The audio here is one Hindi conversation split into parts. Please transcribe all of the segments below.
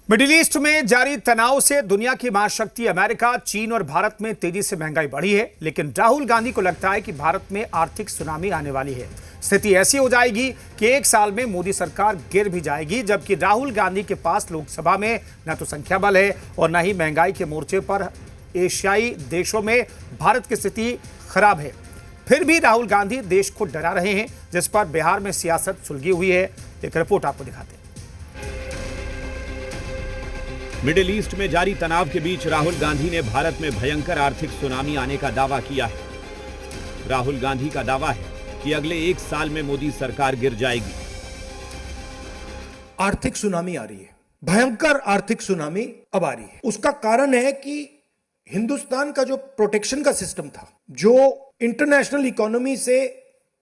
मिडिल ईस्ट में जारी तनाव से दुनिया की महाशक्ति अमेरिका, चीन और भारत में तेजी से महंगाई बढ़ी है। लेकिन राहुल गांधी को लगता है कि भारत में आर्थिक सुनामी आने वाली है। स्थिति ऐसी हो जाएगी कि एक साल में मोदी सरकार गिर भी जाएगी, जबकि राहुल गांधी के पास लोकसभा में न तो संख्या बल है और न ही महंगाई के मोर्चे पर एशियाई देशों में भारत की स्थिति खराब है। फिर भी राहुल गांधी देश को डरा रहे हैं, जिस पर बिहार में सियासत सुलगी हुई है। एक रिपोर्ट आपको दिखाते हैं। मिडिल ईस्ट में जारी तनाव के बीच राहुल गांधी ने भारत में भयंकर आर्थिक सुनामी आने का दावा किया है। राहुल गांधी का दावा है कि अगले एक साल में मोदी सरकार गिर जाएगी। आर्थिक सुनामी आ रही है, भयंकर आर्थिक सुनामी अब आ रही है। उसका कारण है कि हिंदुस्तान का जो प्रोटेक्शन का सिस्टम था, जो इंटरनेशनल इकोनॉमी से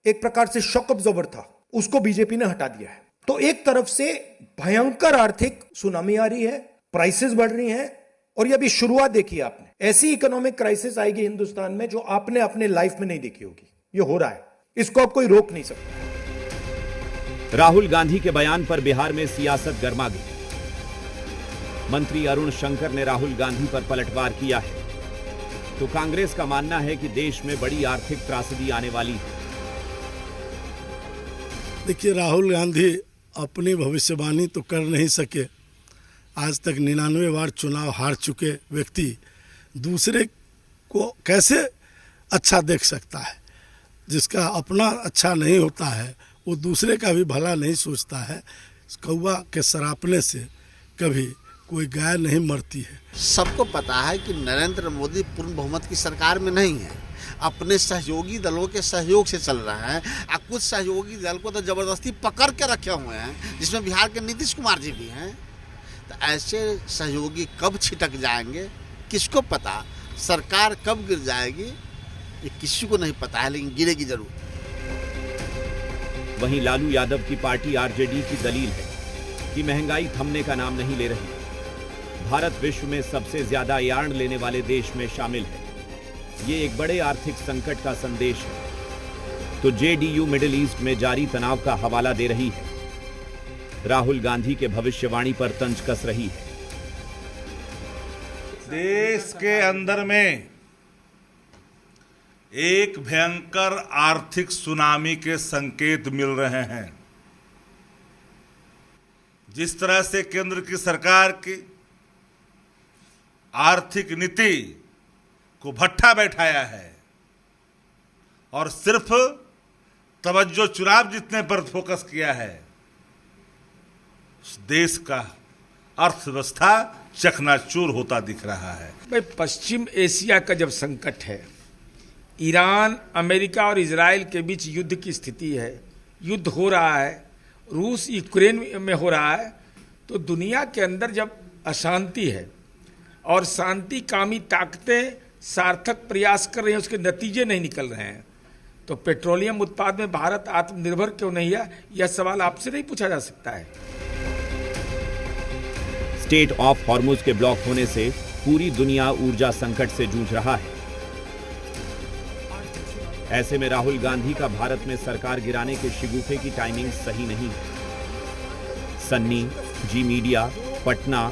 एक प्रकार से शॉक अब्जॉर्बर था, उसको बीजेपी ने हटा दिया है। तो एक तरफ से भयंकर आर्थिक सुनामी आ रही है, प्राइसेस बढ़ रही हैं, और ये अभी शुरुआत देखी आपने। ऐसी इकोनॉमिक क्राइसिस आएगी हिंदुस्तान में जो आपने अपने लाइफ में नहीं देखी होगी। ये हो रहा है, इसको अब कोई रोक नहीं सकता। राहुल गांधी के बयान पर बिहार में सियासत गर्मा गई। मंत्री अरुण शंकर ने राहुल गांधी पर पलटवार किया है। तो कांग्रेस का मानना है कि देश में बड़ी आर्थिक त्रासदी आने वाली है। देखिए, राहुल गांधी अपनी भविष्यवाणी तो कर नहीं सके। आज तक 99 बार चुनाव हार चुके व्यक्ति दूसरे को कैसे अच्छा देख सकता है? जिसका अपना अच्छा नहीं होता है वो दूसरे का भी भला नहीं सोचता है। कौवा के सरापने से कभी कोई गाय नहीं मरती है। सबको पता है कि नरेंद्र मोदी पूर्ण बहुमत की सरकार में नहीं है, अपने सहयोगी दलों के सहयोग से चल रहा है। और कुछ सहयोगी दल को तो जबरदस्ती पकड़ के रखे हुए हैं, जिसमें बिहार के नीतीश कुमार जी भी हैं। तो ऐसे सहयोगी कब छिटक जाएंगे किसको पता, सरकार कब गिर जाएगी ये किसी को नहीं पता है, लेकिन गिरेगी जरूर। वहीं लालू यादव की पार्टी आरजेडी की दलील है कि महंगाई थमने का नाम नहीं ले रही। भारत विश्व में सबसे ज्यादा यार्न लेने वाले देश में शामिल है। ये एक बड़े आर्थिक संकट का संदेश है। तो जेडीयू मिडिल ईस्ट में जारी तनाव का हवाला दे रही है। राहुल गांधी के भविष्यवाणी पर तंज कस रही है। देश के अंदर में एक भयंकर आर्थिक सुनामी के संकेत मिल रहे हैं। जिस तरह से केंद्र की सरकार की आर्थिक नीति को भट्ठा बैठाया है और सिर्फ तवज्जो चुनाव जीतने पर फोकस किया है, उस देश का अर्थव्यवस्था चकनाचूर होता दिख रहा है। भाई, पश्चिम एशिया का जब संकट है, ईरान, अमेरिका और इजराइल के बीच युद्ध की स्थिति है, युद्ध हो रहा है, रूस यूक्रेन में हो रहा है, तो दुनिया के अंदर जब अशांति है और शांतिकामी ताकतें सार्थक प्रयास कर रही हैं, उसके नतीजे नहीं निकल रहे हैं, तो पेट्रोलियम उत्पाद में भारत आत्मनिर्भर क्यों नहीं है? यह सवाल आपसे नहीं पूछा जा सकता है। स्टेट ऑफ हॉर्मुज के ब्लॉक होने से पूरी दुनिया ऊर्जा संकट से जूझ रहा है। ऐसे में राहुल गांधी का भारत में सरकार गिराने के शिगुफे की टाइमिंग सही नहीं है। सन्नी, जी मीडिया, पटना,